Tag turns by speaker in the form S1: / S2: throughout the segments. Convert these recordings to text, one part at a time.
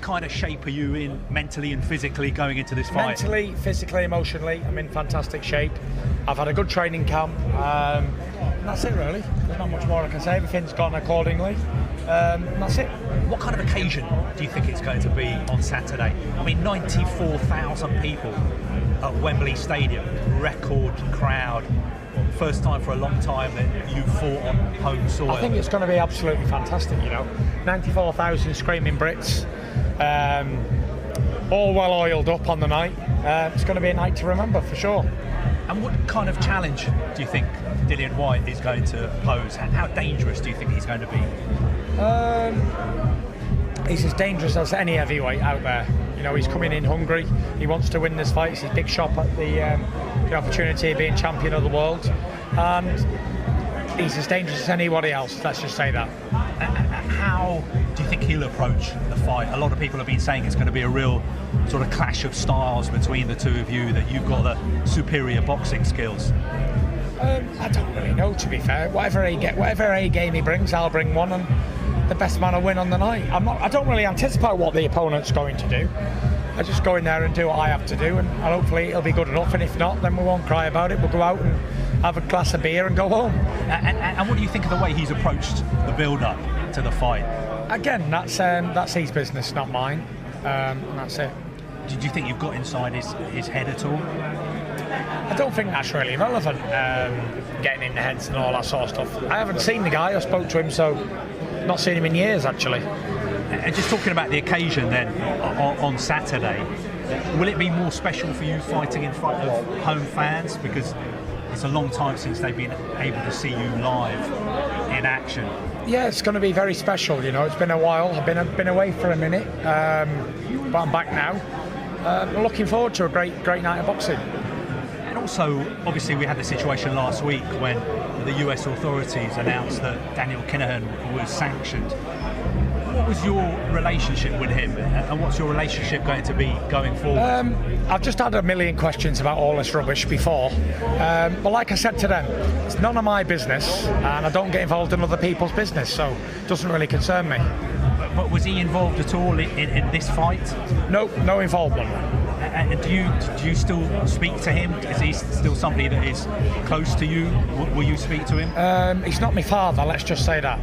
S1: kind of shape are you in mentally and physically going into this fight?
S2: Mentally, physically, emotionally, I'm in fantastic shape. I've had a good training camp. And that's it, really. There's not much more I can say. Everything's gone accordingly. And that's it.
S1: What kind of occasion do you think it's going to be on Saturday? I mean, 94,000 people at Wembley Stadium, record crowd. First time for a long time that you fought on home soil.
S2: I think it's going to be absolutely fantastic, 94,000 screaming Brits, all well oiled up on the night. It's going to be a night to remember for sure.
S1: And what kind of challenge do you think Dillian Whyte is going to pose? How dangerous do you think he's going to be?
S2: He's as dangerous as any heavyweight out there. He's coming in hungry. He wants to win this fight. It's his big shot at the opportunity of being champion of the world. And he's as dangerous as anybody else, let's just say that.
S1: How do you think he'll approach the fight? A lot of people have been saying it's going to be a real sort of clash of styles between the two of you, that you've got the superior boxing skills.
S2: I don't really know, to be fair. Whatever A game he brings, I'll bring one, and the best man will win on the night. I don't really anticipate what the opponent's going to do. I just go in there and do what I have to do, and hopefully it'll be good enough, and if not, then we won't cry about it. We'll go out and have a glass of beer and go home.
S1: And what do you think of the way he's approached the build-up to the fight?
S2: Again, that's his business, not mine. And that's it.
S1: Did you think you've got inside his head at all?
S2: I don't think that's really relevant, getting in the heads and all that sort of stuff. I haven't seen the guy. I spoke to him, so not seen him in years, actually.
S1: And just talking about the occasion then, on Saturday, will it be more special for you fighting in front of home fans? Because it's a long time since they've been able to see you live in action.
S2: Yeah, it's going to be very special. It's been a while. I've been away for a minute, but I'm back now. I'm looking forward to a great night of boxing.
S1: And also, obviously, we had the situation last week when the US authorities announced that Daniel Kinahan was sanctioned. What was your relationship with him, and what's your relationship going to be going forward?
S2: I've just had a million questions about all this rubbish before, but like I said to them, it's none of my business, and I don't get involved in other people's business, so it doesn't really concern me.
S1: But was he involved at all in this fight?
S2: No involvement.
S1: And do you still speak to him? Is he still somebody that is close to you? Will you speak to him?
S2: He's not my father, let's just say that.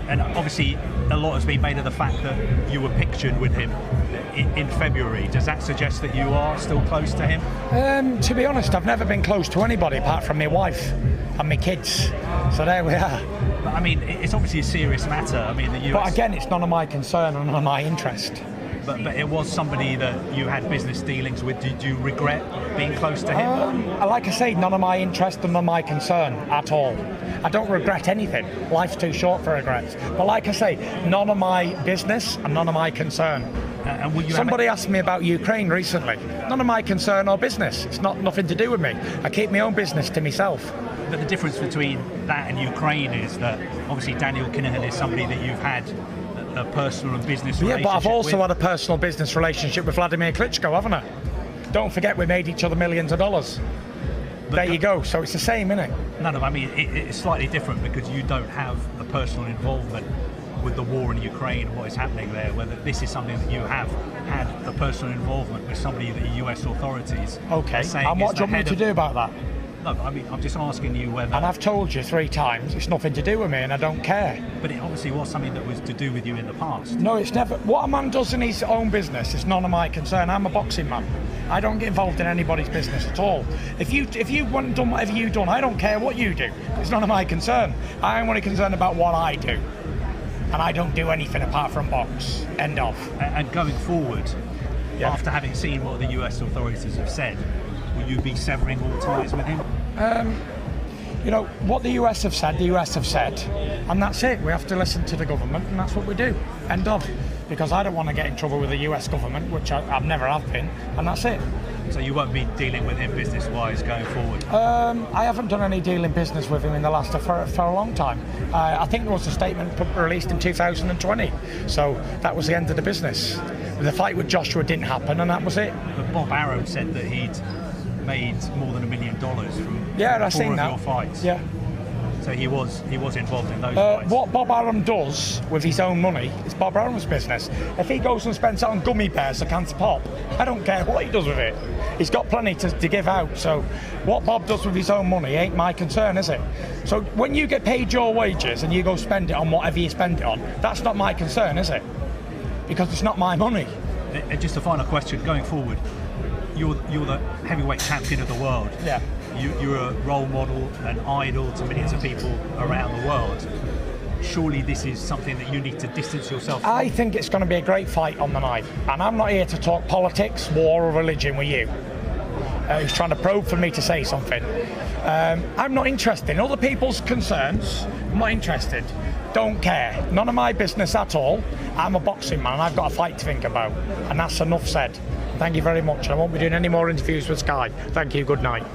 S1: And obviously, a lot has been made of the fact that you were pictured with him in February. Does that suggest that you are still close to him?
S2: To be honest, I've never been close to anybody apart from my wife and my kids. So there we are.
S1: But, I mean, it's obviously a serious matter. I mean, the US...
S2: But again, it's none of my concern and none of my interest.
S1: But it was somebody that you had business dealings with. Did you regret being close to him?
S2: Like I say, none of my interest and none of my concern at all. I don't regret anything. Life's too short for regrets. But like I say, none of my business and none of my concern.
S1: And will you
S2: Somebody asked me about Ukraine recently. None of my concern or business. It's nothing to do with me. I keep my own business to myself.
S1: But the difference between that and Ukraine is that obviously Daniel Kinahan is somebody that you've had a personal and business relationship.
S2: Yeah, but I've also
S1: with.
S2: had a personal business relationship with Vladimir Klitschko, haven't I? Don't forget we made each other millions of dollars. But there you go. So it's the same, isn't it?
S1: No, I mean, it's slightly different because you don't have a personal involvement with the war in Ukraine and what is happening there, whether this is something that you have had a personal involvement with somebody at the US authorities.
S2: Okay, and what do you want me to do about that?
S1: No, I mean, I'm just asking you whether...
S2: And I've told you 3 times, it's nothing to do with me and I don't care.
S1: But it obviously was something that was to do with you in the past.
S2: No, it's never... What a man does in his own business is none of my concern. I'm a boxing man. I don't get involved in anybody's business at all. If you want done whatever you've done, I don't care what you do. It's none of my concern. I'm only concerned about what I do. And I don't do anything apart from box. End of.
S1: And going forward, after having seen what the US authorities have said, will you be severing all ties with him?
S2: What the US have said, and that's it. We have to listen to the government, and that's what we do. End of. Because I don't want to get in trouble with the US government, which I've never have been, and that's it.
S1: So you won't be dealing with him business-wise going forward?
S2: I haven't done any dealing business with him in the last for a long time. I think there was a statement released in 2020, so that was the end of the business. The fight with Joshua didn't happen, and that was it.
S1: But Bob Arrow said that he'd made more than $1 million from
S2: I've
S1: 4
S2: seen
S1: of
S2: that.
S1: your fights.
S2: Yeah.
S1: So he was involved in those fights.
S2: What Bob Arum does with his own money is Bob Arum's business. If he goes and spends it on gummy bears or cans of pop, I don't care what he does with it. He's got plenty to give out. So what Bob does with his own money ain't my concern, is it? So when you get paid your wages and you go spend it on whatever you spend it on, that's not my concern, is it? Because it's not my money.
S1: And just a final question, going forward, you're the heavyweight champion of the world.
S2: Yeah.
S1: You're a role model, an idol to millions of people around the world. Surely this is something that you need to distance yourself from?
S2: I think it's going to be a great fight on the night. And I'm not here to talk politics, war or religion with you. He's trying to probe for me to say something. I'm not interested in other people's concerns. I'm not interested. Don't care. None of my business at all. I'm a boxing man and I've got a fight to think about. And that's enough said. Thank you very much. I won't be doing any more interviews with Sky. Thank you. Good night.